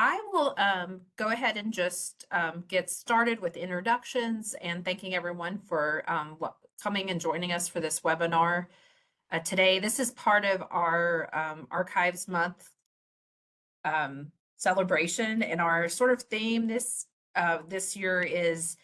I will go ahead and just get started with introductions and thanking everyone for coming and joining us for this webinar today. This is part of our Archives Month celebration, and our sort of theme this year is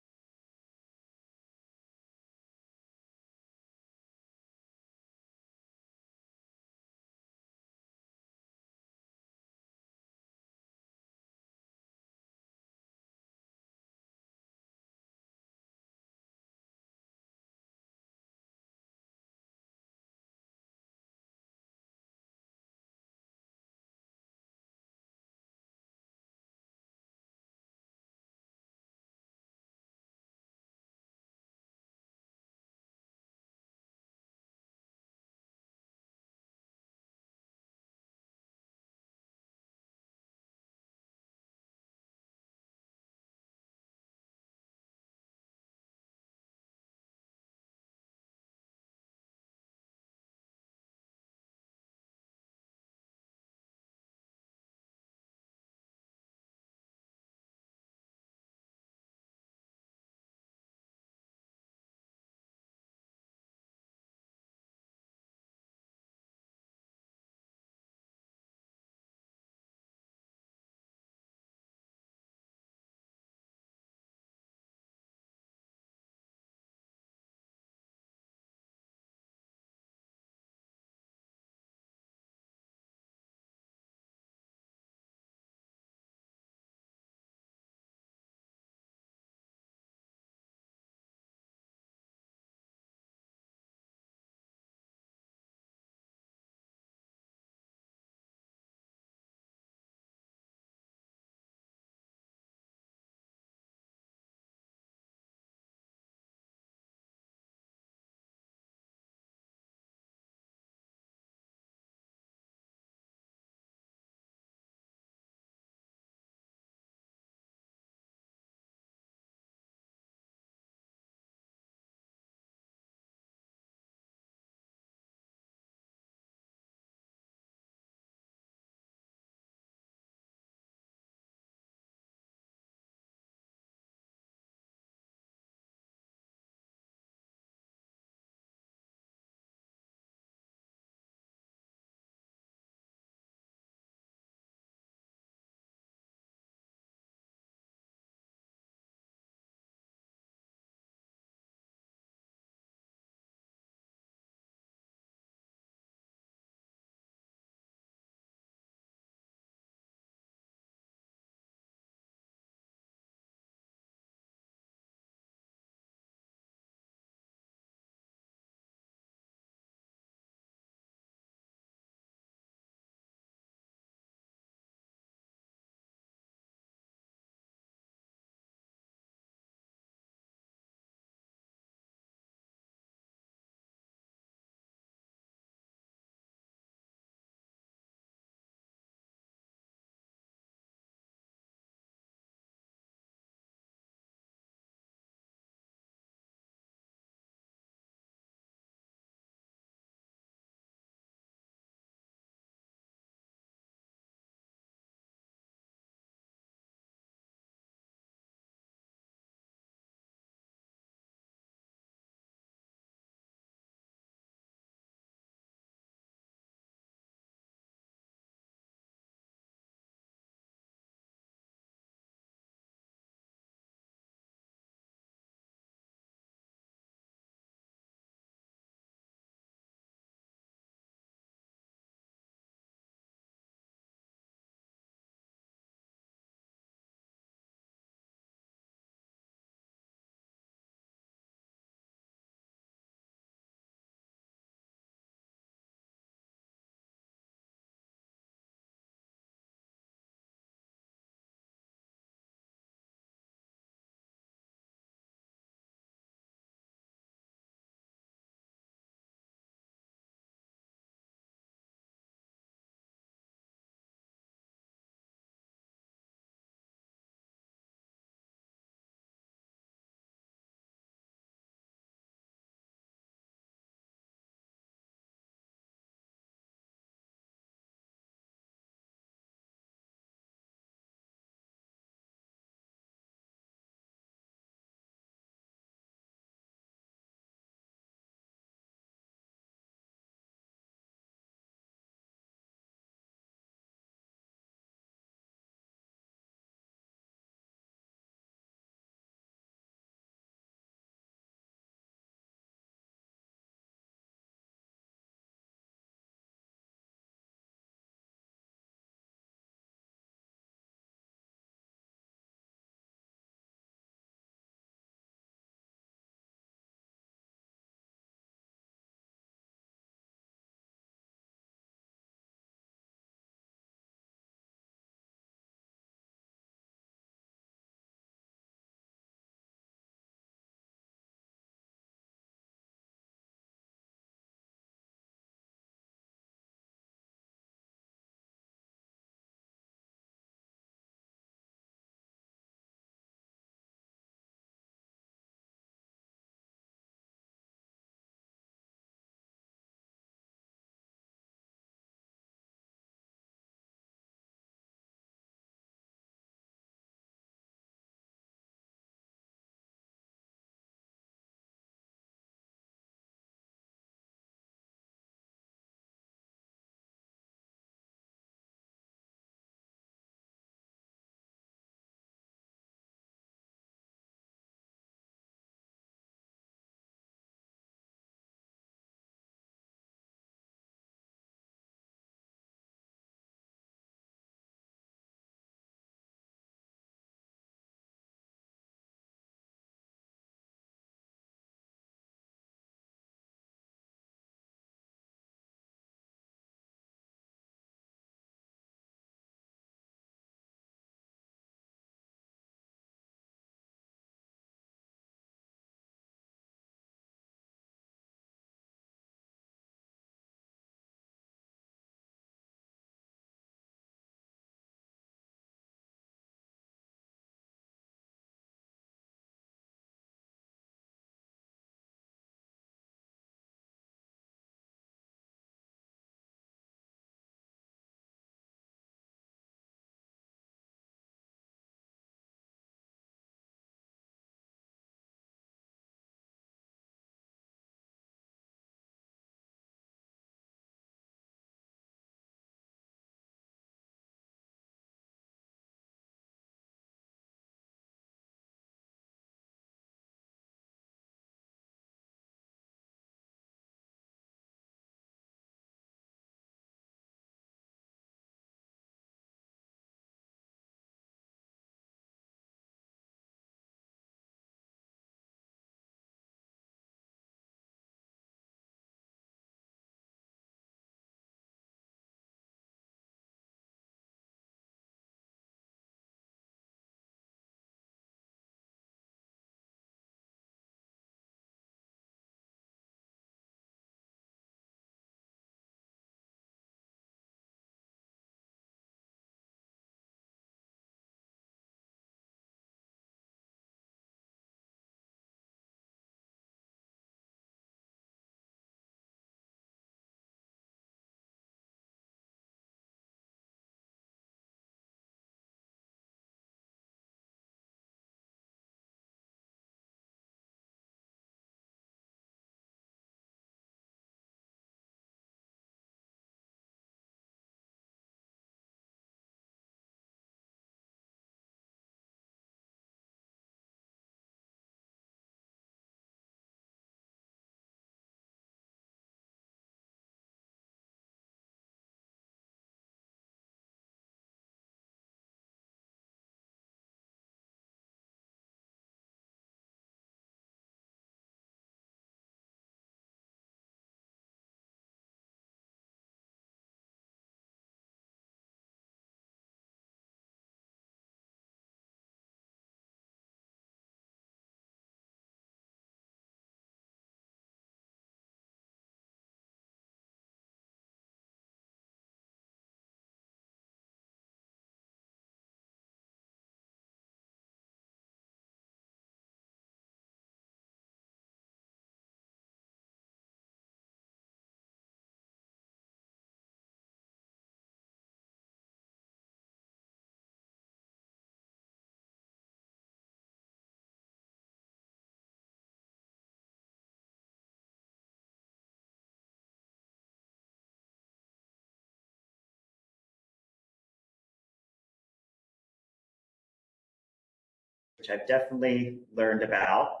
which I've definitely learned about,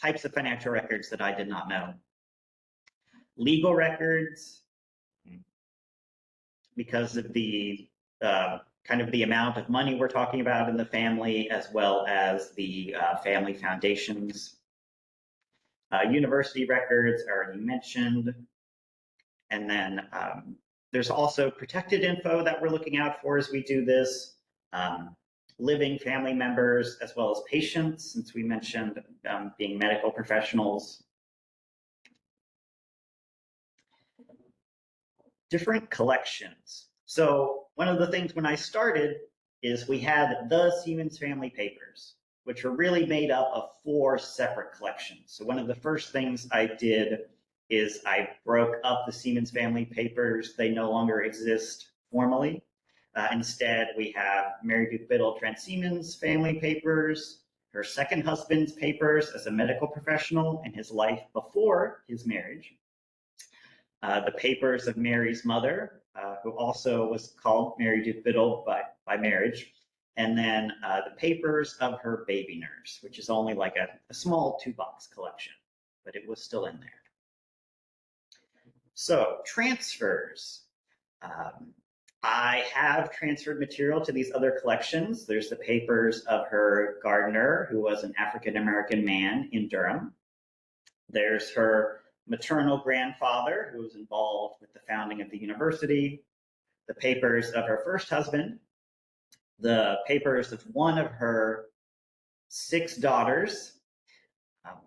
types of financial records that I did not know. Legal records, because of the kind of the amount of money we're talking about in the family, as well as the family foundations. University records, I already mentioned. And then there's also protected info that we're looking out for as we do this. Living family members, as well as patients, since we mentioned being medical professionals. Different collections. So one of the things when I started is we had the Semans family papers, which were really made up of 4 separate collections. So one of the first things I did is I broke up the Semans family papers. They no longer exist formally. Instead, we have Mary Duke Biddle, Trent Semans family papers, her second husband's papers as a medical professional and his life before his marriage. The papers of Mary's mother, who also was called Mary Duke Biddle by marriage, and then the papers of her baby nurse, which is only like a small 2-box collection, but it was still in there. So transfers. I have transferred material to these other collections. There's the papers of her gardener, who was an African-American man in Durham. There's her maternal grandfather, who was involved with the founding of the university. The papers of her first husband. The papers of one of her 6 daughters.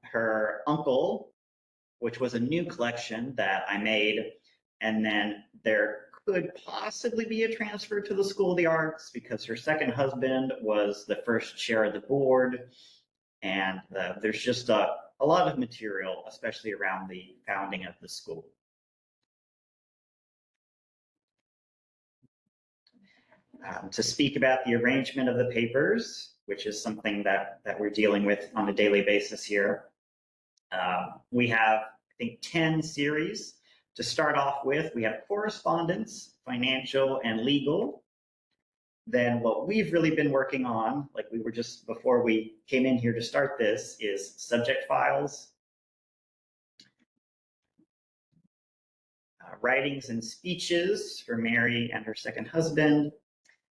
Her uncle, which was a new collection that I made. And then there could possibly be a transfer to the School of the Arts because her second husband was the first chair of the board. And there's just a lot of material, especially around the founding of the school. To speak about the arrangement of the papers, which is something that we're dealing with on a daily basis here. We have, I think, 10 series. To start off with, we have correspondence, financial, and legal. Then what we've really been working on, like we were just before we came in here to start this, is subject files, writings and speeches for Mary and her second husband.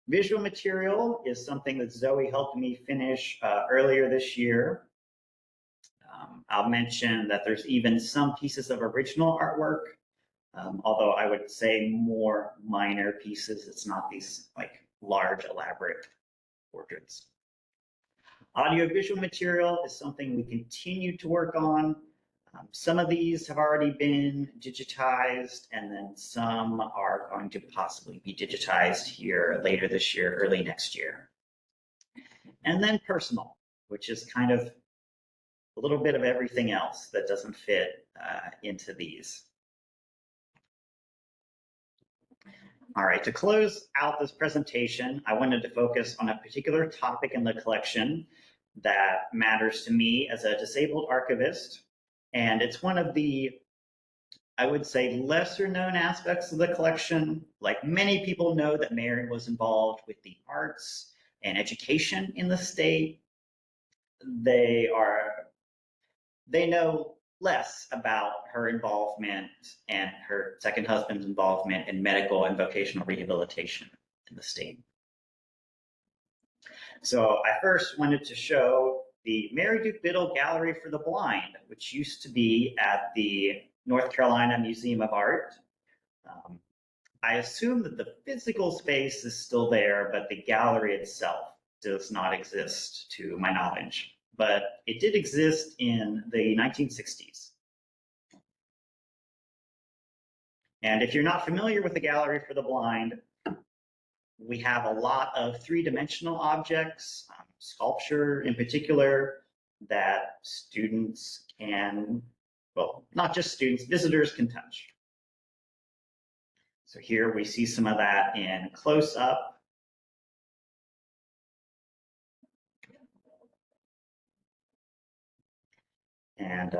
Visual material is something that Zoe helped me finish earlier this year. I'll mention that there's even some pieces of original artwork, although I would say more minor pieces. It's not these like large, elaborate portraits. Audiovisual material is something we continue to work on. Some of these have already been digitized, and then some are going to possibly be digitized here later this year, early next year. And then personal, which is kind of a little bit of everything else that doesn't fit into these. All right, to close out this presentation, I wanted to focus on a particular topic in the collection that matters to me as a disabled archivist. And it's one of the, I would say, lesser known aspects of the collection. Like many people know that Mary was involved with the arts and education in the state. They know less about her involvement and her second husband's involvement in medical and vocational rehabilitation in the state. So I first wanted to show the Mary Duke Biddle Gallery for the Blind, which used to be at the North Carolina Museum of Art. I assume that the physical space is still there, but the gallery itself does not exist to my knowledge. But it did exist in the 1960s. And if you're not familiar with the Gallery for the Blind, we have a lot of 3-dimensional objects, sculpture in particular, that students can, well, not just students, visitors can touch. So here we see some of that in close up. And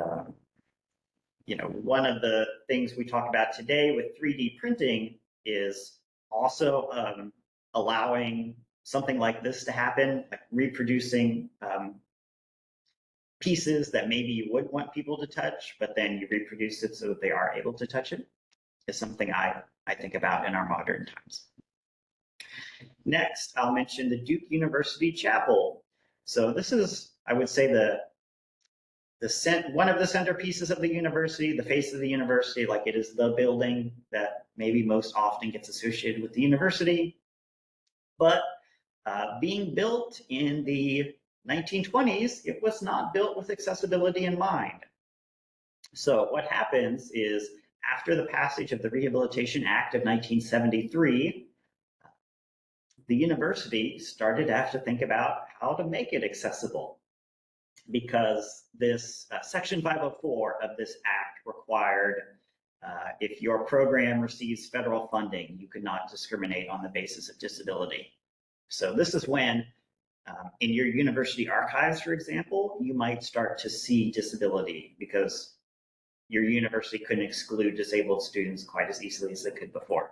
you know, one of the things we talk about today with 3D printing is also allowing something like this to happen, like reproducing pieces that maybe you would want people to touch, but then you reproduce it so that they are able to touch it, is something I think about in our modern times. Next, I'll mention the Duke University Chapel. So this is, I would say, one of the centerpieces of the university, the face of the university, like it is the building that maybe most often gets associated with the university. But being built in the 1920s, it was not built with accessibility in mind. So what happens is, after the passage of the Rehabilitation Act of 1973, the university started to have to think about how to make it accessible, because this Section 504 of this act required if your program receives federal funding, you could not discriminate on the basis of disability. So this is when in your university archives, for example, you might start to see disability because your university couldn't exclude disabled students quite as easily as it could before.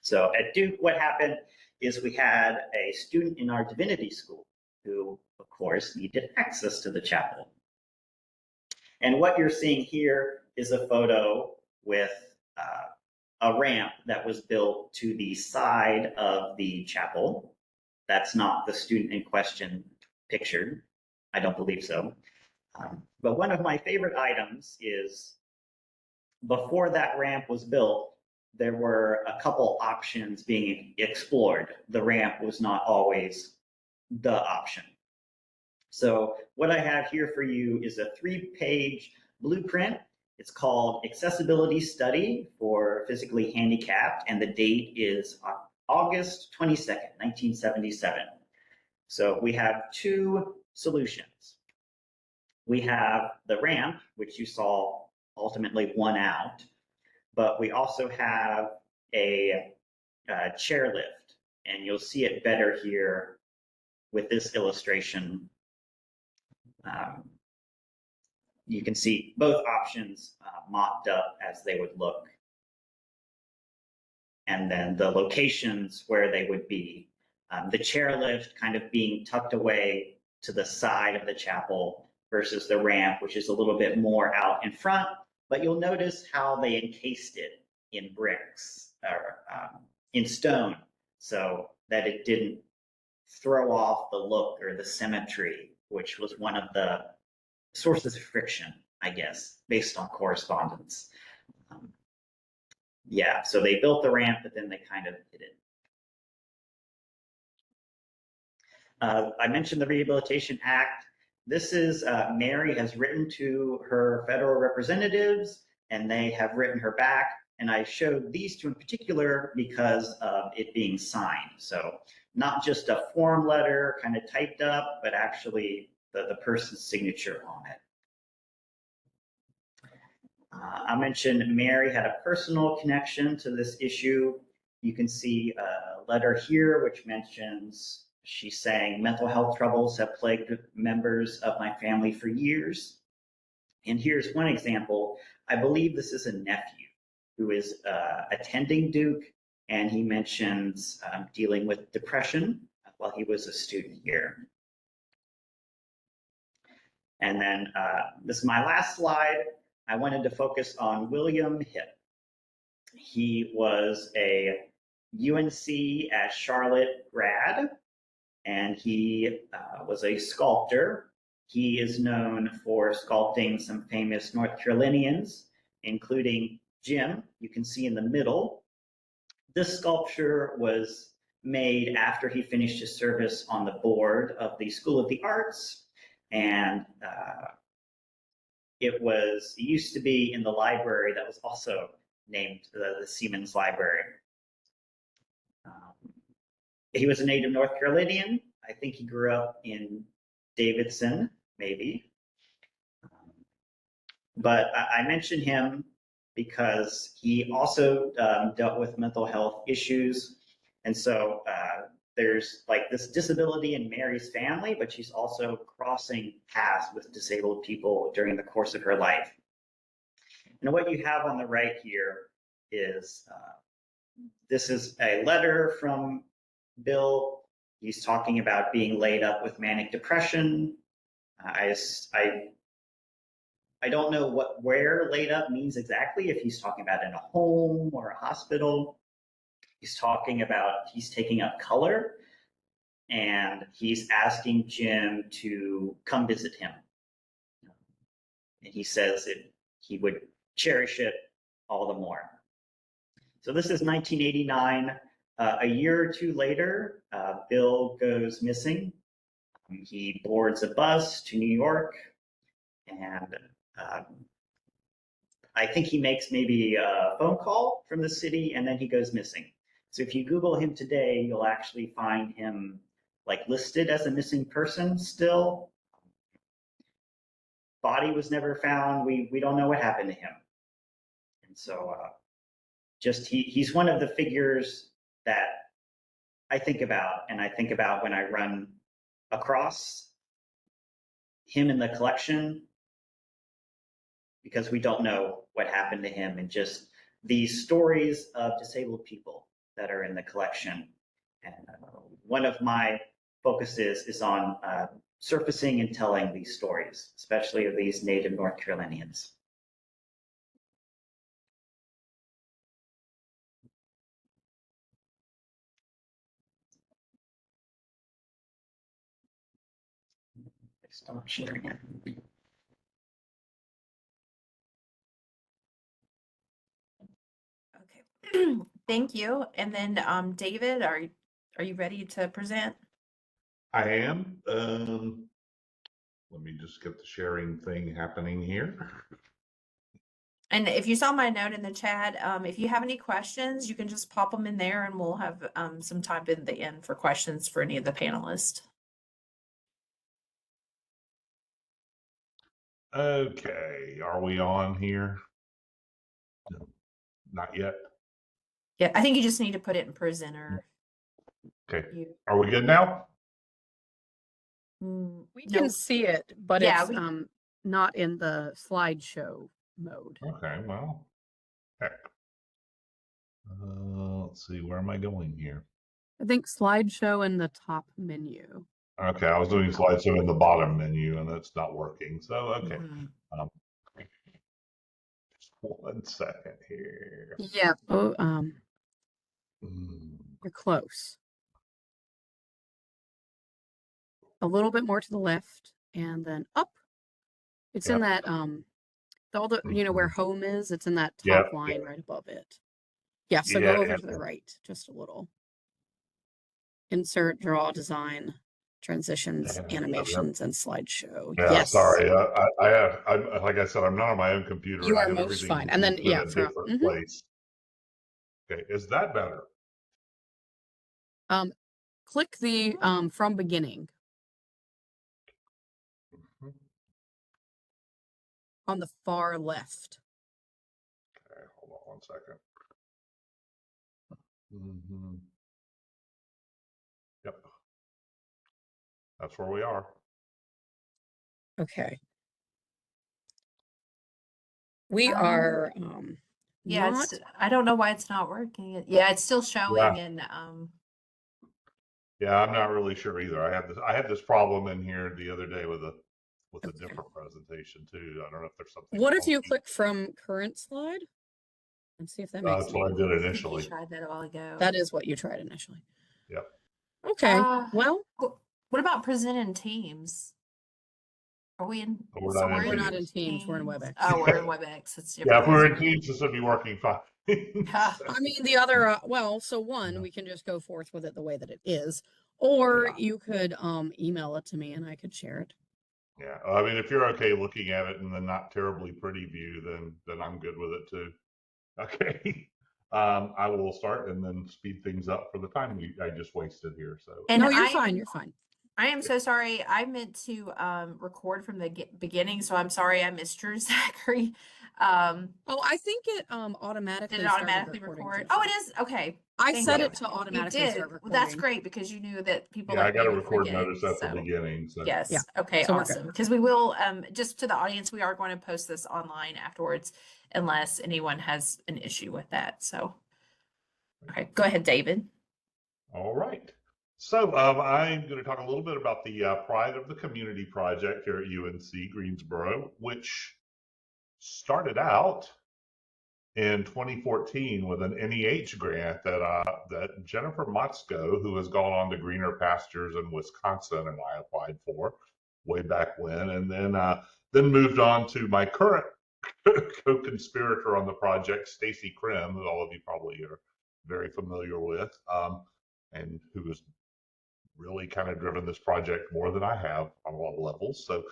So at Duke, what happened is we had a student in our divinity school who, of course, needed access to the chapel. And what you're seeing here is a photo with a ramp that was built to the side of the chapel. That's not the student in question pictured. I don't believe so. But one of my favorite items is, before that ramp was built, there were a couple options being explored. The ramp was not always the option. So what I have here for you is a 3-page blueprint. It's called Accessibility Study for Physically Handicapped, and the date is August 22nd, 1977. So we have 2 solutions. We have the ramp, which you saw ultimately won out, but we also have a chairlift, and you'll see it better here with this illustration. You can see both options mocked up as they would look, and then the locations where they would be. The chairlift kind of being tucked away to the side of the chapel versus the ramp, which is a little bit more out in front, but you'll notice how they encased it in bricks or in stone so that it didn't throw off the look or the symmetry, which was one of the sources of friction, I guess, based on correspondence. Yeah, so they built the ramp, but then they kind of hid it. I mentioned the Rehabilitation Act. This is, Mary has written to her federal representatives, and they have written her back. And I showed these 2 in particular because of it being signed. So not just a form letter kind of typed up, but actually the person's signature on it. I mentioned Mary had a personal connection to this issue. You can see a letter here which mentions, she's saying, mental health troubles have plagued members of my family for years. And here's one example. I believe this is a nephew who is attending Duke, and he mentions dealing with depression while he was a student here. And then this is my last slide. I wanted to focus on William Hipp. He was a UNC at Charlotte grad, and he was a sculptor. He is known for sculpting some famous North Carolinians, including Jim, you can see in the middle. This sculpture was made after he finished his service on the board of the School of the Arts, and it used to be in the library that was also named the Semans Library. He was a native North Carolinian. I think he grew up in Davidson, maybe. But I mention him because he also dealt with mental health issues. And so there's like this disability in Mary's family, but she's also crossing paths with disabled people during the course of her life. And what you have on the right here is, this is a letter from Bill. He's talking about being laid up with manic depression. I don't know where laid up means exactly, if he's talking about in a home or a hospital. He's talking about he's taking up color, and he's asking Jim to come visit him. And he says he would cherish it all the more. So this is 1989. A year or two later, Bill goes missing. He boards a bus to New York, and I think he makes maybe a phone call from the city, and then he goes missing. So if you Google him today, you'll actually find him like listed as a missing person still. Body was never found. We don't know what happened to him. And so just he's one of the figures that I think about, and I think about when I run across him in the collection, because we don't know what happened to him, and just these stories of disabled people that are in the collection. And one of my focuses is on surfacing and telling these stories, especially of these Native North Carolinians. Stop sharing it. Okay, thank you. And then David, are you ready to present? I am. Let me just get the sharing thing happening here. And if you saw my note in the chat, if you have any questions, you can just pop them in there, and we'll have some time in the end for questions for any of the panelists. Okay, are we on here? No, not yet. Yeah, I think you just need to put it in presenter. Okay, are we good now? We can see it, but Yeah, it's not in the slideshow mode. Okay, well, heck. Let's see, where am I going here? I think slideshow in the top menu. Okay, I was doing slideshow in the bottom menu, and it's not working. So, okay. Just 1 second here. Yeah. Oh, Mm, you're close. A little bit more to the left, and then up. It's in that all the where home is. It's in that top line right above it. Yeah. So go over to the right just a little. Insert, draw, design, transitions, animations, and slideshow. Yeah, Yes. sorry. I'm like I said, I'm not on my own computer. You I are have most everything fine. And then put yeah, in a different place. Okay, is that better? Click the from beginning on the far left. Okay, hold on 1 second. Yep, that's where we are. We are yeah, not. I don't know why it's not working. Yeah, it's still showing, and yeah, I'm not really sure either. I had this problem in here the other day with a different presentation too. I don't know if there's something. What if you click from current slide and see if that makes That's what I did initially. I tried that a while ago. That is what you tried initially. Yep. Okay. Well, what about present in Teams? Are we in? We're not in Teams. We're in WebEx. Oh, we're in WebEx. It's yeah, if we're in Teams, this would be working fine. I mean, the other we can just go forth with it the way that it is, or you could email it to me and I could share it. Yeah, I mean, if you're okay looking at it in the not terribly pretty view, then I'm good with it too. Okay. I will start and then speed things up for the time I just wasted here. So. And no, you're fine. You're fine. I am so sorry. I meant to record from the beginning, so I'm sorry I missed yours, Zachary. Oh, I think it automatically. Did it automatically record? Oh, it is. Okay. I set it to automatically. You did. Well, that's great because you knew that people. Yeah, like I got a me record forget, notice at the beginning. So. Yes. Yeah. Okay. So awesome. Because we will just to the audience, we are going to post this online afterwards, unless anyone has an issue with that. So, okay, go ahead, David. All right. So I'm going to talk a little bit about the Pride of the Community project here at UNC-Greensboro, which started out in 2014 with an NEH grant that Jennifer Motzko, who has gone on to greener pastures in Wisconsin, and I applied for way back when, and then moved on to my current co-conspirator on the project, Stacy Krim, that all of you probably are very familiar with, and who has really kind of driven this project more than I have on a lot of levels. So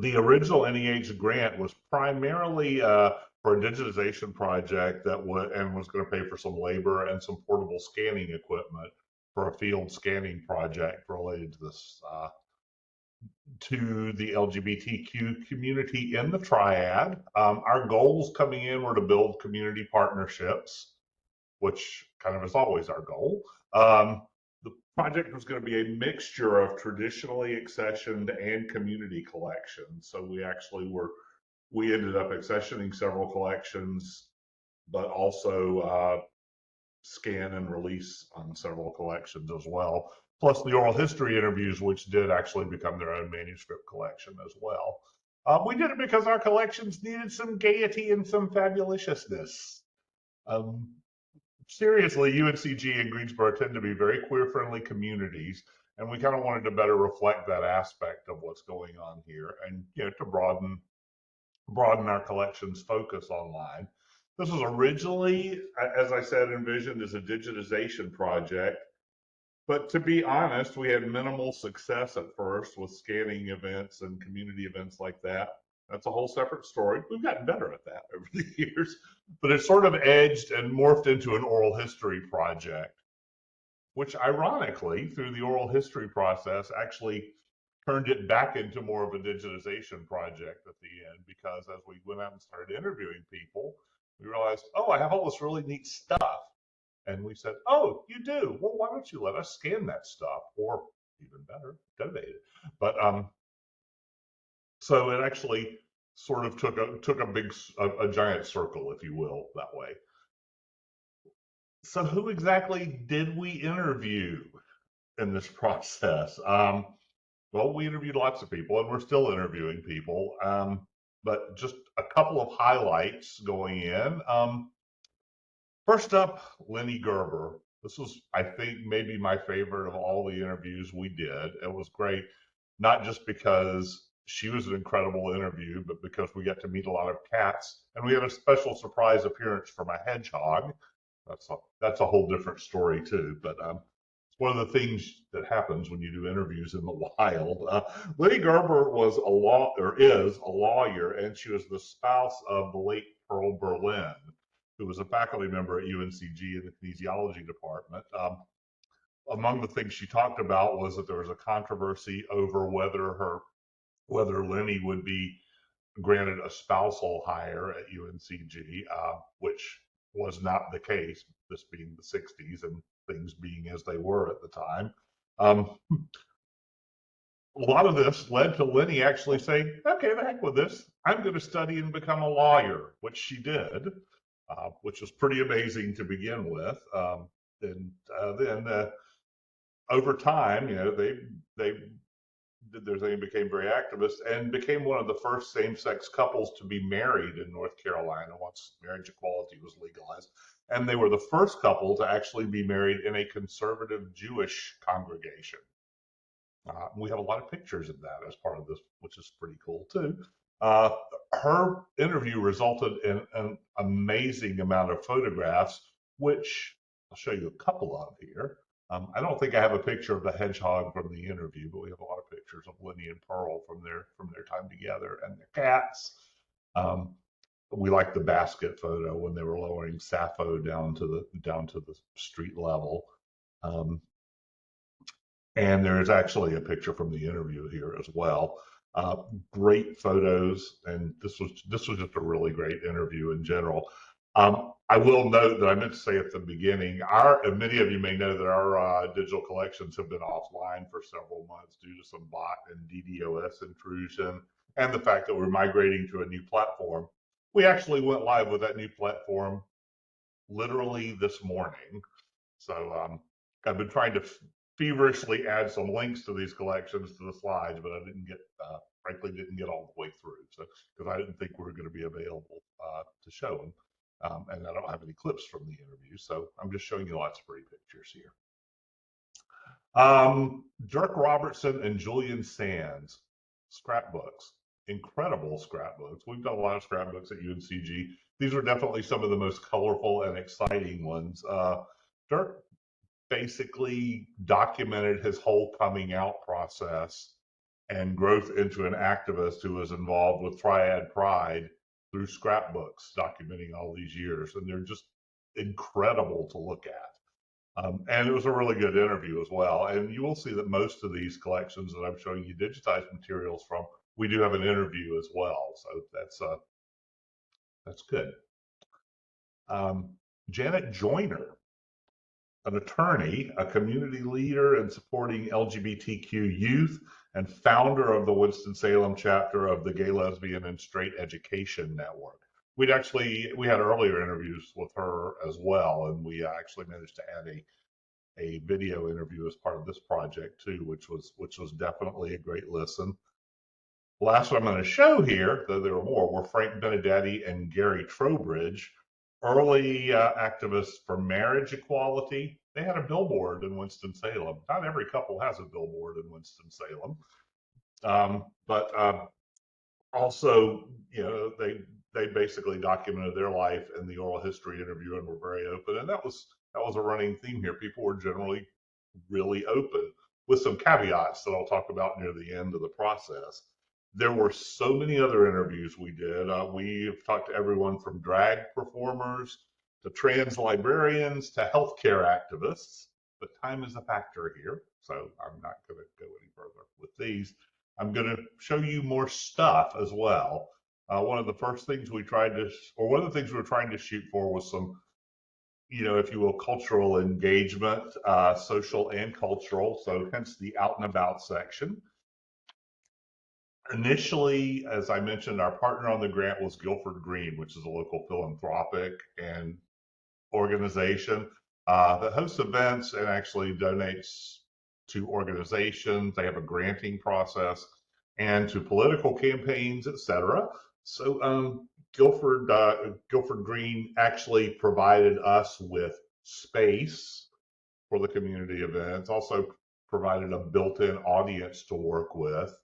the original NEH grant was primarily for a digitization project that was going to pay for some labor and some portable scanning equipment for a field scanning project related to this to the LGBTQ community in the triad. Our goals coming in were to build community partnerships, which kind of is always our goal. The project was going to be a mixture of traditionally accessioned and community collections. So we ended up accessioning several collections, but also scan and release on several collections as well. Plus the oral history interviews, which did actually become their own manuscript collection as well. We did it because our collections needed some gaiety and some fabulousness. Seriously, UNCG and Greensboro tend to be very queer-friendly communities, and we kind of wanted to better reflect that aspect of what's going on here, and to broaden our collection's focus online. This was originally, as I said, envisioned as a digitization project, but to be honest, we had minimal success at first with scanning events and community events like that. That's a whole separate story. We've gotten better at that over the years, but it sort of edged and morphed into an oral history project, which ironically, through the oral history process, actually turned it back into more of a digitization project at the end, because as we went out and started interviewing people, we realized, oh, I have all this really neat stuff. And we said, oh, you do? Well, why don't you let us scan that stuff, or even better, donate it. But so it actually sort of took a giant circle, if you will, that way. So who exactly did we interview in this process? Well, we interviewed lots of people, and we're still interviewing people. But just a couple of highlights going in. First up, Lenny Gerber. This was, I think, maybe my favorite of all the interviews we did. It was great, not just because she was an incredible interview, but because we got to meet a lot of cats, and we had a special surprise appearance from a hedgehog. That's a whole different story too, but it's one of the things that happens when you do interviews in the wild. Lenny Gerber is a lawyer, and she was the spouse of the late Pearl Berlin, who was a faculty member at UNCG in the kinesiology department. Among the things she talked about was that there was a controversy over whether Lenny would be granted a spousal hire at UNCG, which was not the case, this being the 60s and things being as they were at the time. A lot of this led to Lenny actually saying, okay, the heck with this. I'm going to study and become a lawyer, which she did. Which was pretty amazing to begin with. And then over time, they did their thing, became very activist, and became one of the first same-sex couples to be married in North Carolina once marriage equality was legalized. And they were the first couple to actually be married in a conservative Jewish congregation. We have a lot of pictures of that as part of this, which is pretty cool too. Her interview resulted in an amazing amount of photographs, which I'll show you a couple of here. I don't think I have a picture of the hedgehog from the interview, but we have a lot of pictures of Lenny and Pearl from their time together, and their cats. We like the basket photo when they were lowering Sappho down to the street level. And there's actually a picture from the interview here as well. Great photos, and this was just a really great interview in general. I will note that I meant to say at the beginning, many of you may know that our digital collections have been offline for several months due to some bot and DDoS intrusion, and the fact that we're migrating to a new platform. We actually went live with that new platform literally this morning. So I've been trying to feverishly add some links to these collections to the slides, but I didn't get, frankly, didn't get all the way through. So, because I didn't think we were going to be available to show them. And I don't have any clips from the interview. So I'm just showing you lots of pretty pictures here. Dirk Robertson and Julian Sands, scrapbooks, incredible scrapbooks. We've done a lot of scrapbooks at UNCG. These are definitely some of the most colorful and exciting ones. Dirk basically documented his whole coming out process and growth into an activist who was involved with Triad Pride through scrapbooks, documenting all these years. And they're just incredible to look at. And it was a really good interview as well. And you will see that most of these collections that I'm showing you digitized materials from, we do have an interview as well. So that's good. Janet Joyner, an attorney, a community leader in supporting LGBTQ youth, and founder of the Winston-Salem chapter of the Gay, Lesbian, and Straight Education Network. We had earlier interviews with her as well, and we actually managed to add a video interview as part of this project too, which was definitely a great listen. The last one I'm going to show here, though there were more, were Frank Benedetti and Gary Trowbridge, early activists for marriage equality. They had a billboard in Winston-Salem. Not every couple has a billboard in Winston-Salem, but also, you know, they basically documented their life in the oral history interview and were very open. And that was a running theme here. People were generally really open, with some caveats that I'll talk about near the end of the process. There were so many other interviews we did. We've talked to everyone from drag performers to trans librarians to healthcare activists, but time is a factor here, so I'm not going to go any further with these. I'm going to show you more stuff as well. One of the first things we tried to, or one of the things we were trying to shoot for was some, you know, if you will, cultural engagement, social and cultural, so hence the out and about section. Initially, as I mentioned, our partner on the grant was Guilford Green, which is a local philanthropic and organization that hosts events and actually donates to organizations. They have a granting process and to political campaigns, etc. So Guilford Green actually provided us with space for the community events, also provided a built-in audience to work with.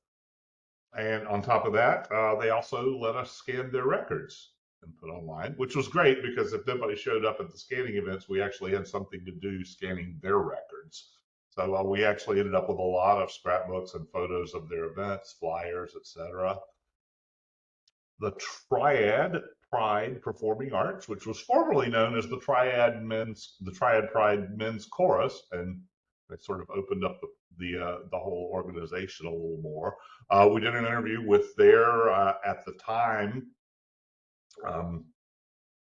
And on top of that, they also let us scan their records and put online, which was great because if nobody showed up at the scanning events, we actually had something to do scanning their records. So we actually ended up with a lot of scrapbooks and photos of their events, flyers, etc. The Triad Pride Performing Arts, which was formerly known as the Triad Pride Men's Chorus, and they sort of opened up the whole organization a little more. We did an interview with their at the time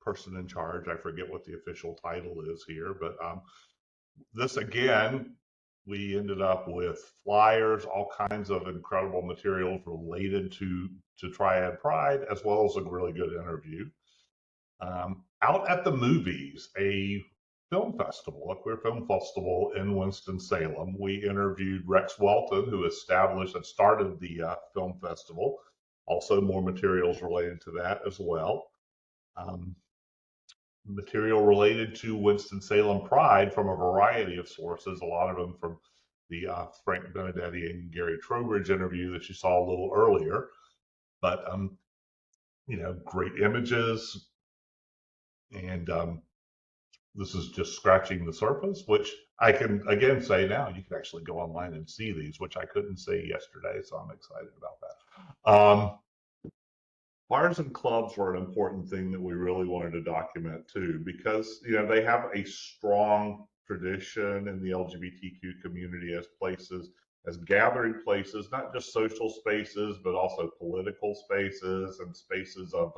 person in charge. I forget what the official title is here, but this again, we ended up with flyers, all kinds of incredible materials related to Triad Pride, as well as a really good interview. Out at the Movies, a film festival, a queer film festival in Winston-Salem. We interviewed Rex Welton, who established and started the film festival. Also more materials related to that as well. Material related to Winston-Salem Pride from a variety of sources, a lot of them from the Frank Benedetti and Gary Trowbridge interview that you saw a little earlier. But, you know, great images. And this is just scratching the surface, which I can again say now, you can actually go online and see these, which I couldn't say yesterday, so I'm excited about that. Bars and clubs were an important thing that we really wanted to document too, because, you know, they have a strong tradition in the LGBTQ community as places, as gathering places, not just social spaces, but also political spaces and spaces of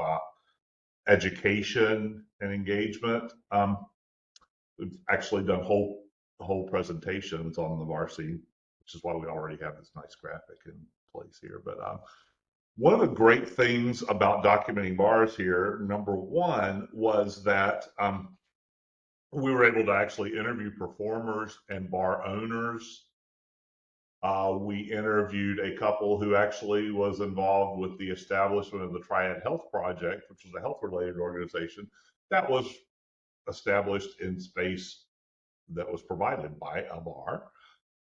education and engagement. We've actually done whole presentations on the bar scene, which is why we already have this nice graphic in place here. But one of the great things about documenting bars here, number one, was that we were able to actually interview performers and bar owners. We interviewed a couple who actually was involved with the establishment of the Triad Health Project, which is a health-related organization that was established in space that was provided by a bar.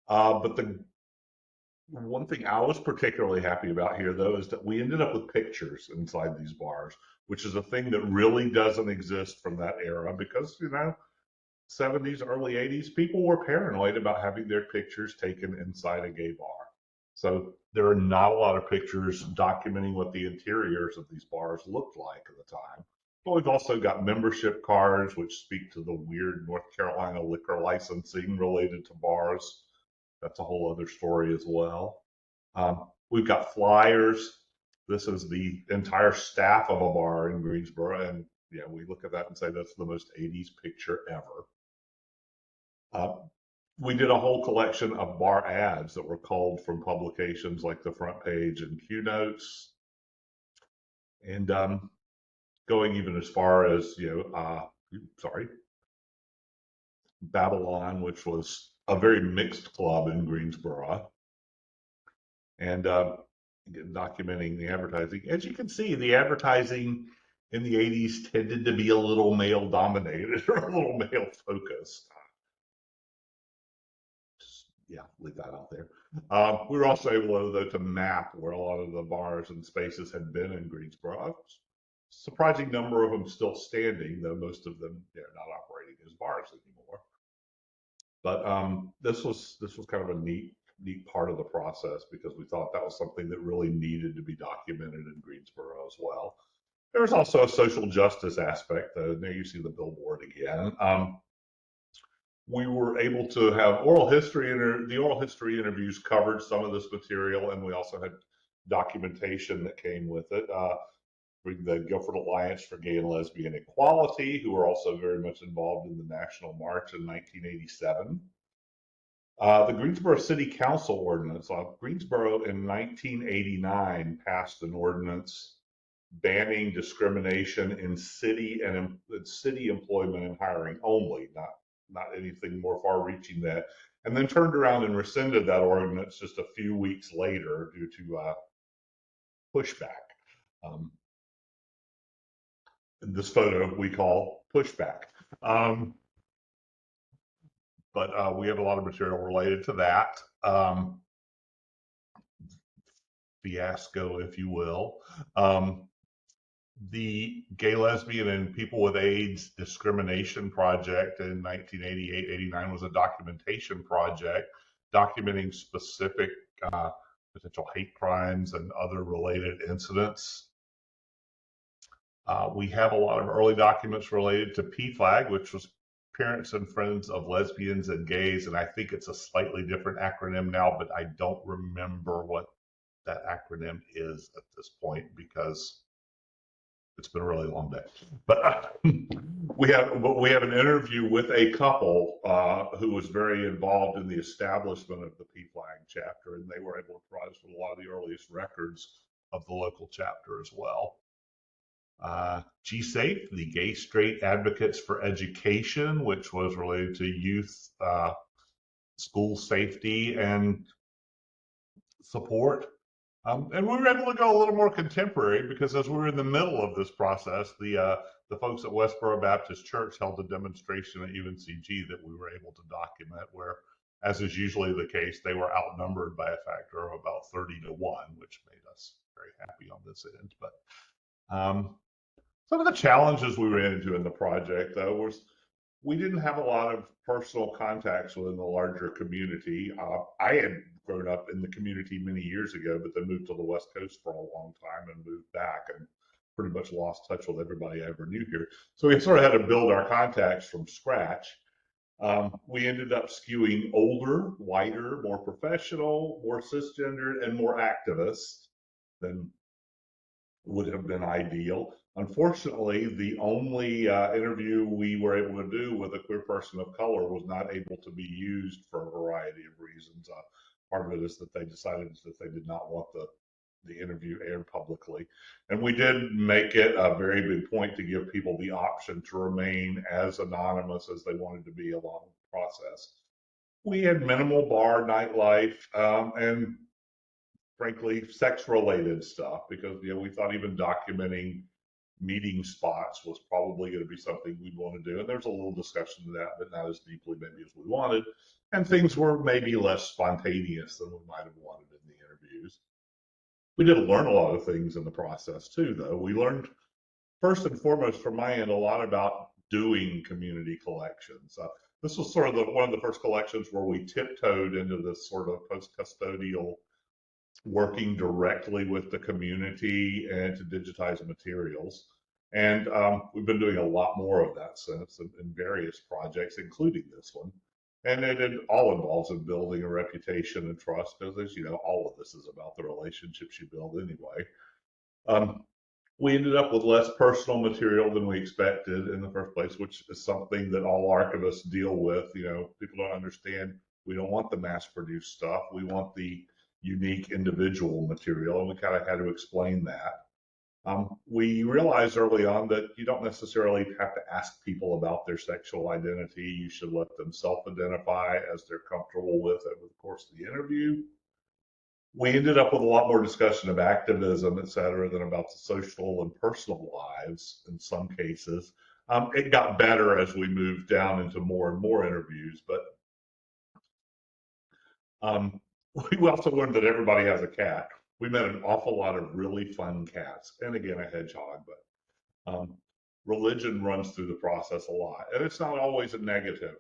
But the one thing I was particularly happy about here, though, is that we ended up with pictures inside these bars, which is a thing that really doesn't exist from that era because, 70s, early 80s, people were paranoid about having their pictures taken inside a gay bar. So there are not a lot of pictures documenting what the interiors of these bars looked like at the time. But we've also got membership cards, which speak to the weird North Carolina liquor licensing related to bars. That's a whole other story as well. We've got flyers. This is the entire staff of a bar in Greensboro. And yeah, we look at that and say that's the most 80s picture ever. We did a whole collection of bar ads that were culled from publications like the Front Page and Q Notes, and going even as far as Babylon, which was a very mixed club in Greensboro, and documenting the advertising. As you can see, the advertising in the 80s tended to be a little male dominated or a little male focused. Yeah, leave that out there. We were also able, though, to map where a lot of the bars and spaces had been in Greensboro. A surprising number of them still standing, though most of them not operating as bars anymore. But this was kind of a neat part of the process because we thought that was something that really needed to be documented in Greensboro as well. There was also a social justice aspect, though. There you see the billboard again. We were able to have the oral history interviews covered some of this material, and we also had documentation that came with it. The Guilford Alliance for Gay and Lesbian Equality, who were also very much involved in the National March in 1987. The Greensboro City Council ordinance. Greensboro in 1989 passed an ordinance banning discrimination in city employment and hiring only, not anything more far-reaching that, and then turned around and rescinded that ordinance just a few weeks later due to pushback. This photo we call pushback. But we have a lot of material related to that. Fiasco, if you will. The Gay, Lesbian, and People with AIDS Discrimination Project in 1988-89 was a documentation project documenting specific potential hate crimes and other related incidents. We have a lot of early documents related to PFLAG, which was Parents and Friends of Lesbians and Gays, and I think it's a slightly different acronym now, but I don't remember what that acronym is at this point because it's been a really long day. But we have an interview with a couple who was very involved in the establishment of the PFLAG chapter, and they were able to provide us with a lot of the earliest records of the local chapter as well. GSAFE, the Gay Straight Advocates for Education, which was related to youth school safety and support. And we were able to go a little more contemporary because as we were in the middle of this process, the folks at Westboro Baptist Church held a demonstration at UNC-G that we were able to document where, as is usually the case, they were outnumbered by a factor of about 30 to 1, which made us very happy on this end. But some of the challenges we ran into in the project, though, was we didn't have a lot of personal contacts within the larger community. I had grown up in the community many years ago, but then moved to the West Coast for a long time and moved back and pretty much lost touch with everybody I ever knew here. So we sort of had to build our contacts from scratch. We ended up skewing older, whiter, more professional, more cisgendered, and more activist than would have been ideal. Unfortunately, the only interview we were able to do with a queer person of color was not able to be used for a variety of reasons. Part of it is that they decided that they did not want the the interview aired publicly. And we did make it a very big point to give people the option to remain as anonymous as they wanted to be along the process. We had minimal bar nightlife and frankly sex-related stuff, because we thought even documenting meeting spots was probably going to be something we'd want to do. And there's a little discussion of that, but not as deeply maybe as we wanted. And things were maybe less spontaneous than we might have wanted in the interviews. We did learn a lot of things in the process too, though. We learned, first and foremost, from my end, a lot about doing community collections. This was sort of one of the first collections where we tiptoed into this sort of post-custodial, working directly with the community and to digitize materials. And we've been doing a lot more of that since in various projects, including this one. And it all involves in building a reputation and trust, because as you know, all of this is about the relationships you build anyway. We ended up with less personal material than we expected in the first place, which is something that all archivists deal with. People don't understand. We don't want the mass-produced stuff. We want the unique individual material, and we kind of had to explain that. We realized early on that you don't necessarily have to ask people about their sexual identity. You should let them self-identify as they're comfortable with it over the course of the interview. We ended up with a lot more discussion of activism, et cetera, than about the social and personal lives in some cases. It got better as we moved down into more and more interviews, but we also learned that everybody has a cat. We met an awful lot of really fun cats, and again, a hedgehog, but religion runs through the process a lot, and it's not always a negative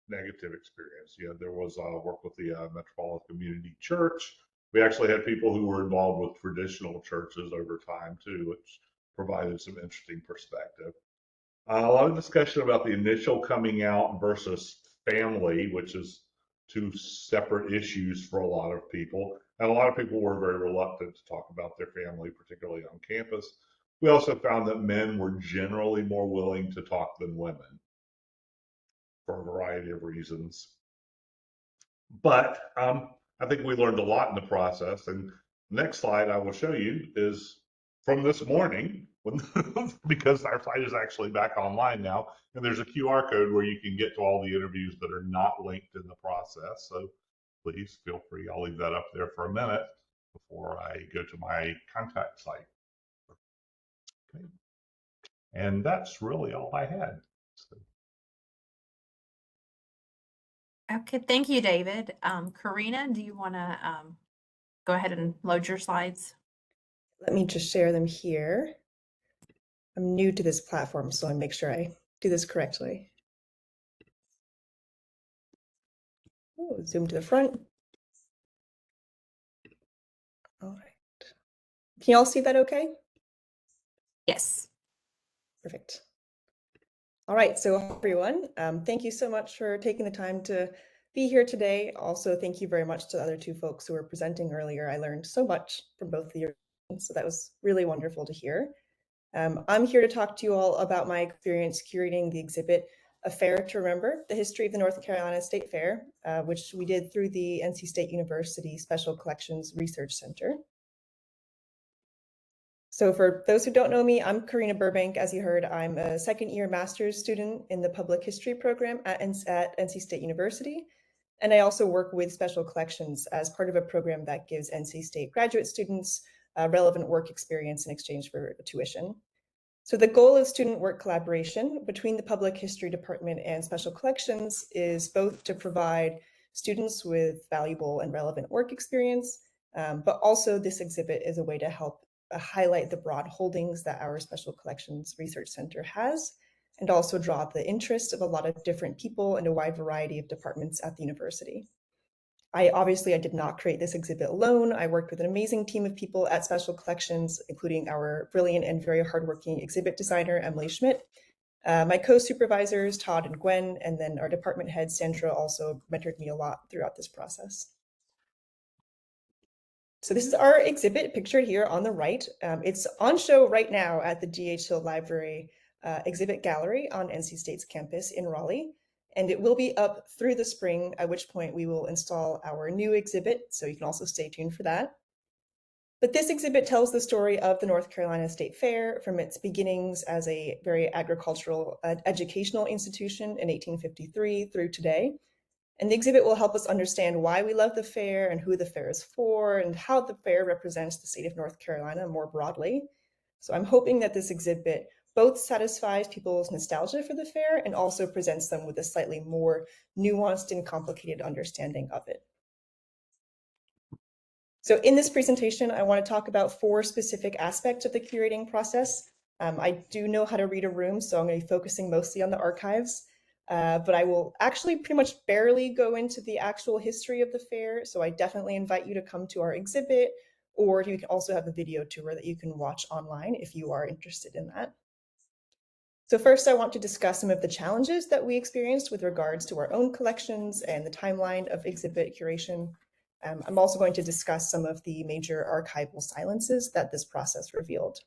experience. There was work with the Metropolitan Community Church. We actually had people who were involved with traditional churches over time too, which provided some interesting perspective. A lot of discussion about the initial coming out versus family, which is two separate issues for a lot of people. And a lot of people were very reluctant to talk about their family, particularly on campus. We also found that men were generally more willing to talk than women for a variety of reasons. But I think we learned a lot in the process. And the next slide I will show you is from this morning, because our site is actually back online now, and there's a QR code where you can get to all the interviews that are not linked in the process. So please feel free. I'll leave that up there for a minute before I go to my contact site. Okay. And that's really all I had. So. Okay, thank you, David. Karina, do you want to go ahead and load your slides? Let me just share them here. I'm new to this platform, so I make sure I do this correctly. Oh, zoom to the front. All right. Can you all see that okay? Yes. Perfect. All right, so everyone, thank you so much for taking the time to be here today. Also, thank you very much to the other two folks who were presenting earlier. I learned so much from both of you, so that was really wonderful to hear. I'm here to talk to you all about my experience curating the exhibit, A Fair to Remember, the History of the North Carolina State Fair, which we did through the NC State University Special Collections Research Center. So for those who don't know me, I'm Karina Burbank. As you heard, I'm a second-year master's student in the public history program at NC State University. And I also work with special collections as part of a program that gives NC State graduate students relevant work experience in exchange for tuition. So the goal of student work collaboration between the public history department and special collections is both to provide students with valuable and relevant work experience, but also this exhibit is a way to help highlight the broad holdings that our Special Collections Research Center has, and also draw the interest of a lot of different people and a wide variety of departments at the university. I did not create this exhibit alone. I worked with an amazing team of people at Special Collections, including our brilliant and very hardworking exhibit designer, Emily Schmidt, my co-supervisors, Todd and Gwynn, and then our department head, Sandra, also mentored me a lot throughout this process. So this is our exhibit pictured here on the right. It's on show right now at the D.H. Hill Library exhibit gallery on NC State's campus in Raleigh. And it will be up through the spring, at which point we will install our new exhibit. So you can also stay tuned for that. But this exhibit tells the story of the North Carolina State Fair from its beginnings as a very agricultural educational institution in 1853 through today. And the exhibit will help us understand why we love the fair and who the fair is for and how the fair represents the state of North Carolina more broadly. So I'm hoping that this exhibit both satisfies people's nostalgia for the fair and also presents them with a slightly more nuanced and complicated understanding of it. So in this presentation, I want to talk about 4 specific aspects of the curating process. I do know how to read a room, so I'm going to be focusing mostly on the archives, but I will actually pretty much barely go into the actual history of the fair. So I definitely invite you to come to our exhibit, or you can also have a video tour that you can watch online if you are interested in that. So first, I want to discuss some of the challenges that we experienced with regards to our own collections and the timeline of exhibit curation. I'm also going to discuss some of the major archival silences that this process revealed.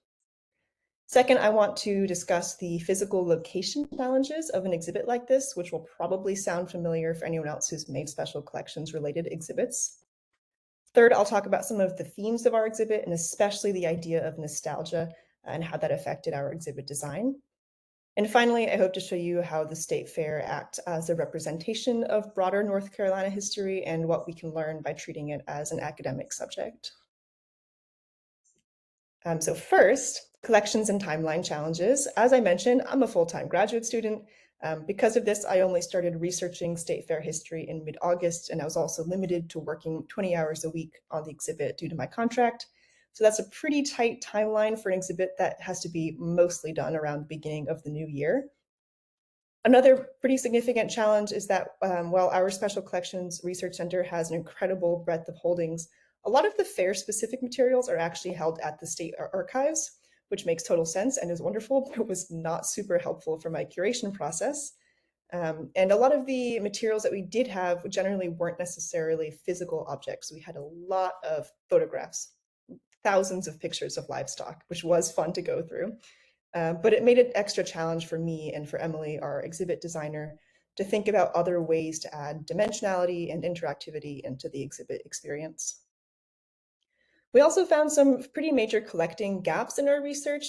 Second, I want to discuss the physical location challenges of an exhibit like this, which will probably sound familiar for anyone else who's made special collections related exhibits. Third, I'll talk about some of the themes of our exhibit and especially the idea of nostalgia and how that affected our exhibit design. And finally, I hope to show you how the State Fair acts as a representation of broader North Carolina history and what we can learn by treating it as an academic subject. So first, collections and timeline challenges. As I mentioned, I'm a full-time graduate student. Because of this, I only started researching State Fair history in mid-August, and I was also limited to working 20 hours a week on the exhibit due to my contract. So that's a pretty tight timeline for an exhibit that has to be mostly done around the beginning of the new year. Another pretty significant challenge is that while our Special Collections Research Center has an incredible breadth of holdings, a lot of the fair-specific materials are actually held at the state archives, which makes total sense and is wonderful, but was not super helpful for my curation process. And a lot of the materials that we did have generally weren't necessarily physical objects. We had a lot of photographs, thousands of pictures of livestock, which was fun to go through. But it made it extra challenge for me and for Emily, our exhibit designer, to think about other ways to add dimensionality and interactivity into the exhibit experience. We also found some pretty major collecting gaps in our research.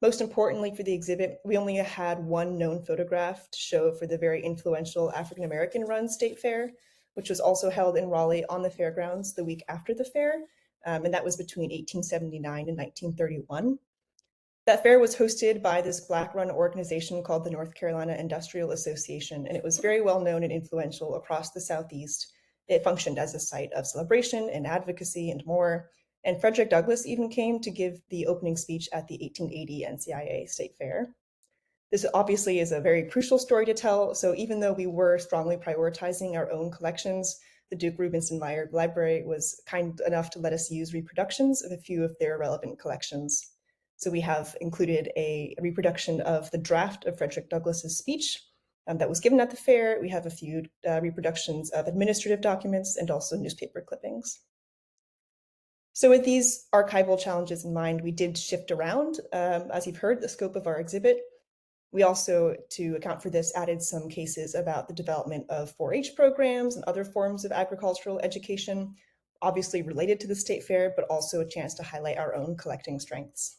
Most importantly for the exhibit, we only had one known photograph to show for the very influential African-American run State Fair, which was also held in Raleigh on the fairgrounds the week after the fair, and that was between 1879 and 1931. That fair was hosted by this Black-run organization called the North Carolina Industrial Association, and it was very well known and influential across the Southeast. It functioned as a site of celebration and advocacy and more. And Frederick Douglass even came to give the opening speech at the 1880 NCIA State Fair. This obviously is a very crucial story to tell, so even though we were strongly prioritizing our own collections, the Duke Rubinson Meyer Library was kind enough to let us use reproductions of a few of their relevant collections. So we have included a reproduction of the draft of Frederick Douglass's speech that was given at the fair. We have a few reproductions of administrative documents and also newspaper clippings. So with these archival challenges in mind, we did shift around, as you've heard, the scope of our exhibit. We also, to account for this, added some cases about the development of 4-H programs and other forms of agricultural education, obviously related to the State Fair, but also a chance to highlight our own collecting strengths.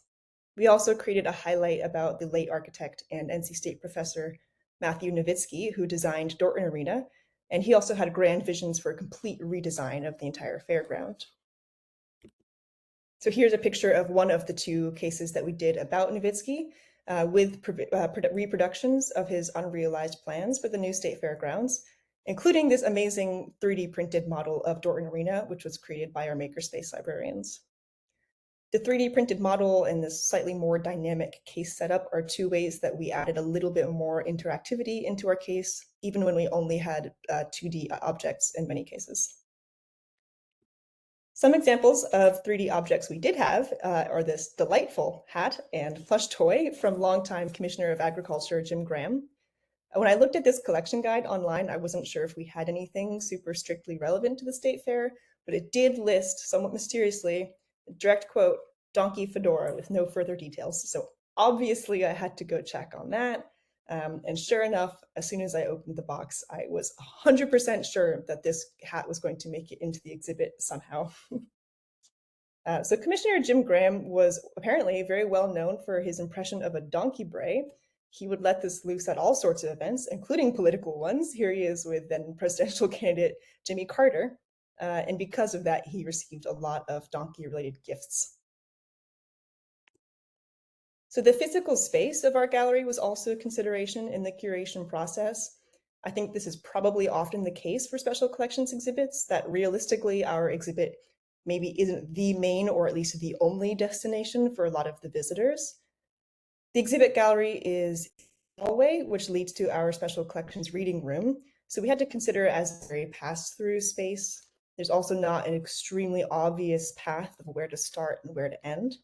We also created a highlight about the late architect and NC State professor, Matthew Nowitzki, who designed Dorton Arena, and he also had grand visions for a complete redesign of the entire fairground. So here's a picture of one of the 2 cases that we did about Nowitzki with reproductions of his unrealized plans for the new state fairgrounds, including this amazing 3D printed model of Dorton Arena, which was created by our makerspace librarians. The 3D printed model and this slightly more dynamic case setup are 2 ways that we added a little bit more interactivity into our case, even when we only had 2D objects in many cases. Some examples of 3D objects we did have are this delightful hat and plush toy from longtime Commissioner of Agriculture Jim Graham. When I looked at this collection guide online, I wasn't sure if we had anything super strictly relevant to the State Fair, but it did list, somewhat mysteriously, a direct quote, donkey fedora with no further details. So obviously I had to go check on that. And sure enough, as soon as I opened the box, I was 100% sure that this hat was going to make it into the exhibit somehow. So Commissioner Jim Graham was apparently very well known for his impression of a donkey bray. He would let this loose at all sorts of events, including political ones. Here he is with then presidential candidate Jimmy Carter. And because of that, he received a lot of donkey-related gifts. So the physical space of our gallery was also a consideration in the curation process. I think this is probably often the case for special collections exhibits, that realistically our exhibit maybe isn't the main or at least the only destination for a lot of the visitors. The exhibit gallery is a hallway, which leads to our special collections reading room. So we had to consider it as a very pass-through space. There's also not an extremely obvious path of where to start and where to end.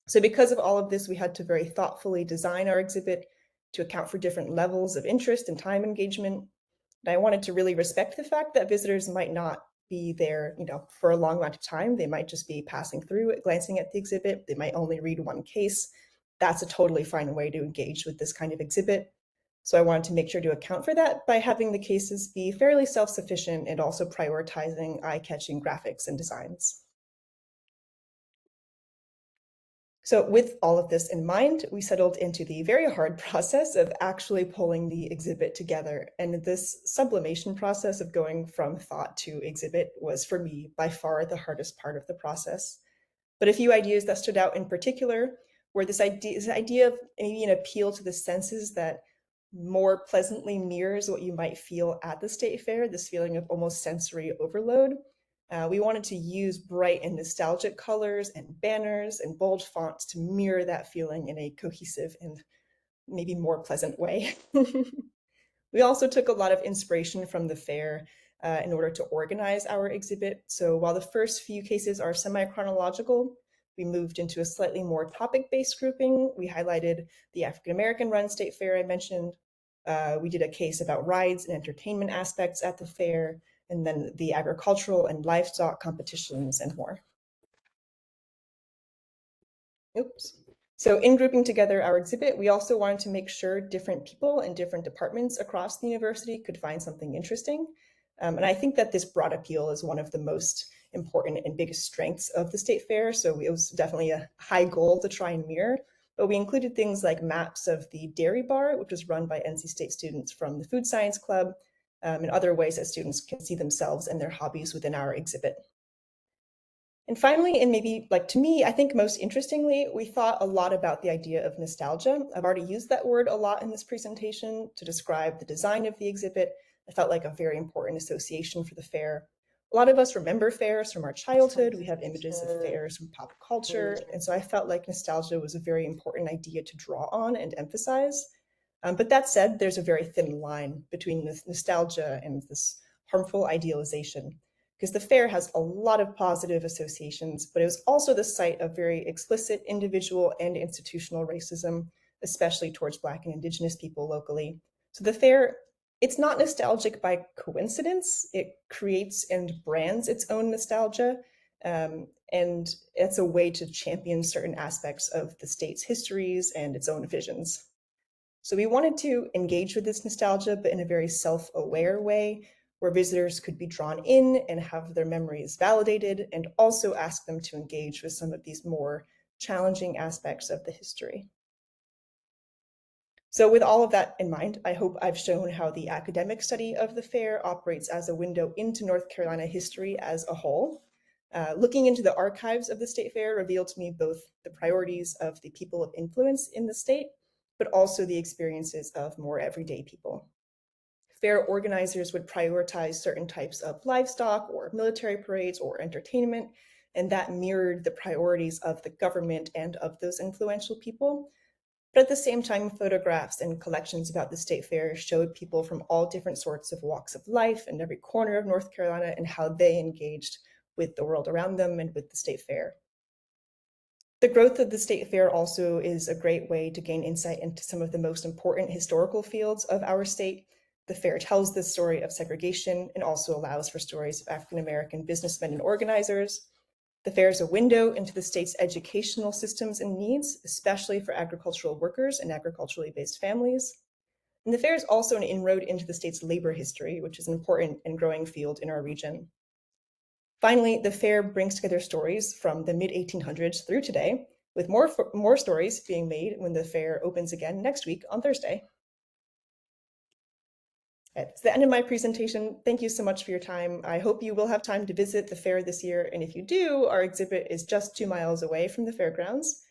So because of all of this, we had to very thoughtfully design our exhibit to account for different levels of interest and time engagement. And I wanted to really respect the fact that visitors might not be there, for a long amount of time. They might just be passing through it, glancing at the exhibit. They might only read one case. That's a totally fine way to engage with this kind of exhibit. So I wanted to make sure to account for that by having the cases be fairly self-sufficient and also prioritizing eye-catching graphics and designs. So with all of this in mind, we settled into the very hard process of actually pulling the exhibit together. And this sublimation process of going from thought to exhibit was, for me, by far the hardest part of the process. But a few ideas that stood out in particular were this idea of maybe an appeal to the senses that more pleasantly mirrors what you might feel at the state fair, this feeling of almost sensory overload. We wanted to use bright and nostalgic colors and banners and bold fonts to mirror that feeling in a cohesive and maybe more pleasant way. We also took a lot of inspiration from the fair in order to organize our exhibit. So while the first few cases are semi-chronological, we moved into a slightly more topic-based grouping. We highlighted the African-American run state fair I mentioned. We did a case about rides and entertainment aspects at the fair, and then the agricultural and livestock competitions and more. Oops. So in grouping together our exhibit, we also wanted to make sure different people in different departments across the university could find something interesting. And I think that this broad appeal is one of the most important and biggest strengths of the state fair. So it was definitely a high goal to try and mirror. But we included things like maps of the dairy bar, which was run by NC State students from the Food Science Club, and other ways that students can see themselves and their hobbies within our exhibit. And finally, and maybe to me, I think most interestingly, we thought a lot about the idea of nostalgia. I've already used that word a lot in this presentation to describe the design of the exhibit. It felt like a very important association for the fair. A lot of us remember fairs from our childhood. We have images of fairs from pop culture. And so I felt like nostalgia was a very important idea to draw on and emphasize. But that said, there's a very thin line between this nostalgia and this harmful idealization, because the fair has a lot of positive associations, but it was also the site of very explicit individual and institutional racism, especially towards Black and Indigenous people locally. So the fair, it's not nostalgic by coincidence. It creates and brands its own nostalgia, and it's a way to champion certain aspects of the state's histories and its own visions. So we wanted to engage with this nostalgia, but in a very self-aware way, where visitors could be drawn in and have their memories validated, and also ask them to engage with some of these more challenging aspects of the history. So with all of that in mind, I hope I've shown how the academic study of the fair operates as a window into North Carolina history as a whole. Looking into the archives of the state fair revealed to me both the priorities of the people of influence in the state, but also the experiences of more everyday people. Fair organizers would prioritize certain types of livestock or military parades or entertainment, and that mirrored the priorities of the government and of those influential people. But at the same time, photographs and collections about the state fair showed people from all different sorts of walks of life in every corner of North Carolina and how they engaged with the world around them and with the state fair. The growth of the state fair also is a great way to gain insight into some of the most important historical fields of our state. The fair tells the story of segregation and also allows for stories of African-American businessmen and organizers. The fair is a window into the state's educational systems and needs, especially for agricultural workers and agriculturally based families. And the fair is also an inroad into the state's labor history, which is an important and growing field in our region. Finally, the fair brings together stories from the mid-1800s through today, with more stories being made when the fair opens again next week on Thursday. That's the end of my presentation. Thank you so much for your time. I hope you will have time to visit the fair this year, and if you do, our exhibit is just 2 miles away from the fairgrounds.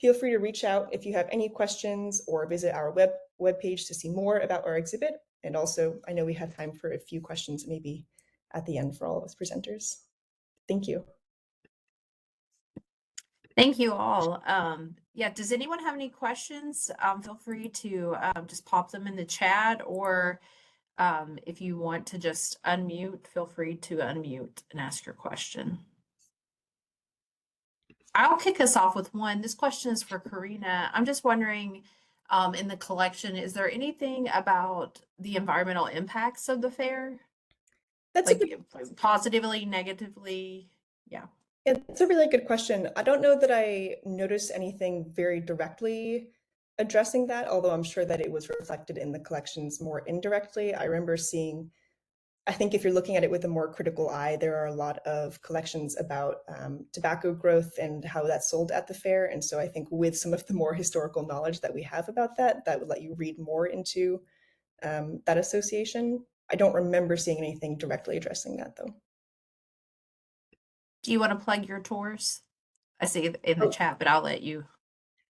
Feel free to reach out if you have any questions or visit our webpage to see more about our exhibit. And also, I know we have time for a few questions maybe at the end for all of us presenters. Thank you. Thank you all. Yeah, does anyone have any questions? Feel free to just pop them in the chat, or if you want to just unmute, feel free to unmute and ask your question. I'll kick us off with one. This question is for Karina. I'm just wondering, in the collection, is there anything about the environmental impacts of the fair? That's like positively, negatively? Yeah. It's a really good question. I don't know that I noticed anything very directly addressing that, although I'm sure that it was reflected in the collections more indirectly. I remember seeing, I think if you're looking at it with a more critical eye, there are a lot of collections about tobacco growth and how that's sold at the fair. And so I think with some of the more historical knowledge that we have about that, that would let you read more into that association. I don't remember seeing anything directly addressing that, though. Do you want to plug your tours? I see it in the chat, but I'll let you.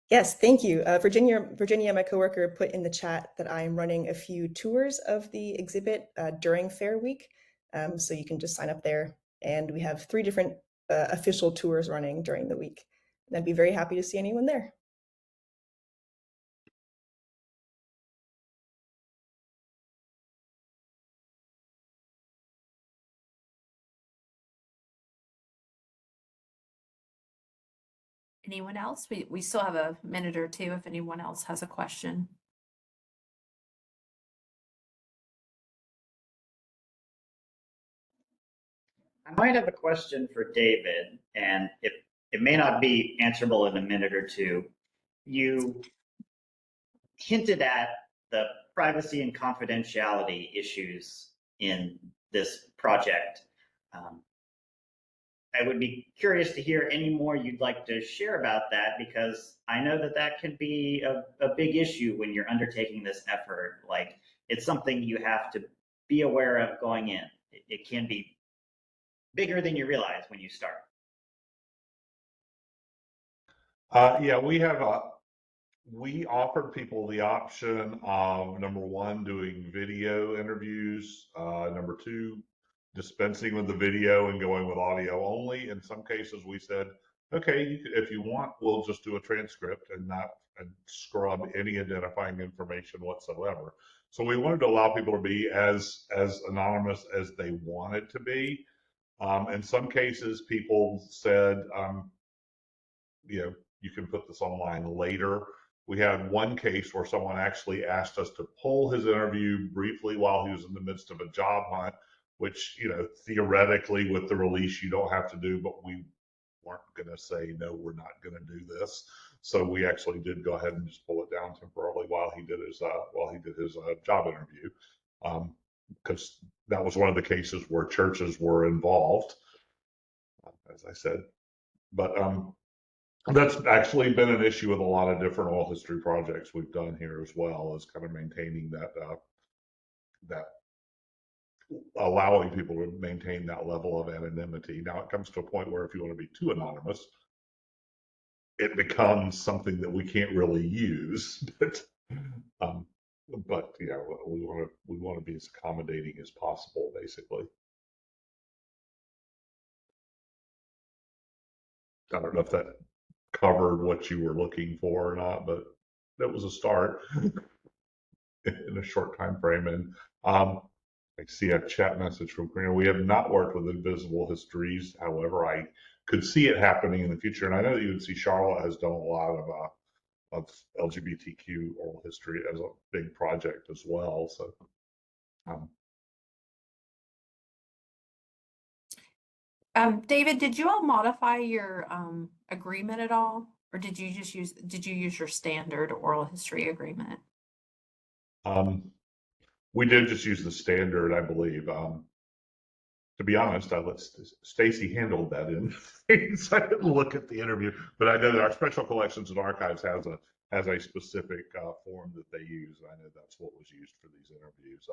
Yes, thank you. Virginia, my coworker, put in the chat that I'm running a few tours of the exhibit during Fair Week. So you can just sign up there. And we have 3 different official tours running during the week. And I'd be very happy to see anyone there. Anyone else? We still have a minute or two if anyone else has a question. I might have a question for David, and it may not be answerable in a minute or two. You hinted at the privacy and confidentiality issues in this project. I would be curious to hear any more you'd like to share about that, because I know that that can be a big issue when you're undertaking this effort. Like, it's something you have to be aware of going in. It can be bigger than you realize when you start. Yeah, we offered people the option of, number 1, doing video interviews, number 2, dispensing with the video and going with audio only. In some cases, we said, okay, if you want, we'll just do a transcript and not scrub any identifying information whatsoever. So we wanted to allow people to be as anonymous as they wanted to be. In some cases, people said, you can put this online later. We had one case where someone actually asked us to pull his interview briefly while he was in the midst of a job hunt, which, theoretically with the release you don't have to do, but we weren't going to say, no, we're not going to do this. So we actually did go ahead and just pull it down temporarily while he did his job interview, because that was one of the cases where churches were involved, as I said. But that's actually been an issue with a lot of different oral history projects we've done here as well, is kind of maintaining that allowing people to maintain that level of anonymity. Now it comes to a point where if you want to be too anonymous, it becomes something that we can't really use. But yeah, we want to be as accommodating as possible, basically. I don't know if that covered what you were looking for or not, but that was a start in a short time frame. And I see a chat message from Karina. We have not worked with Invisible Histories. However, I could see it happening in the future. And I know that UNC Charlotte has done a lot of LGBTQ oral history as a big project as well. So, David, did you all modify your agreement at all, or did you use your standard oral history agreement? We did just use the standard, I believe. To be honest, I let Stacy handle that in. So I didn't look at the interview, but I know that our special collections and archives has a specific form that they use. I know that's what was used for these interviews.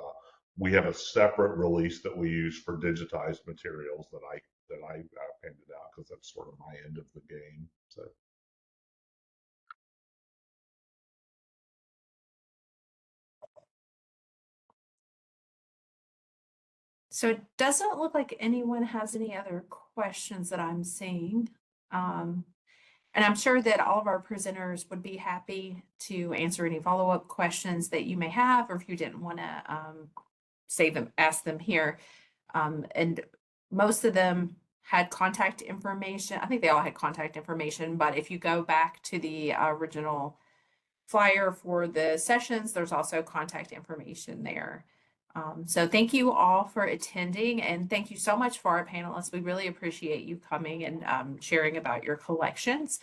We have a separate release that we use for digitized materials that I handed out because that's sort of my end of the game. So. So it doesn't look like anyone has any other questions that I'm seeing. And I'm sure that all of our presenters would be happy to answer any follow-up questions that you may have, or if you didn't want to ask them here. And most of them had contact information. I think they all had contact information, but if you go back to the original flyer for the sessions, there's also contact information there. So thank you all for attending, and thank you so much for our panelists. We really appreciate you coming and sharing about your collections.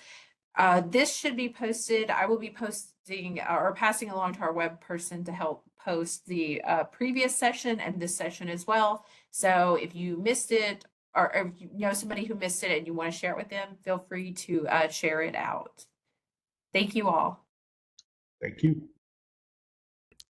This should be posted. I will be posting or passing along to our web person to help post the previous session and this session as well. So if you missed it, or if you know somebody who missed it and you want to share it with them, feel free to share it out. Thank you all. Thank you.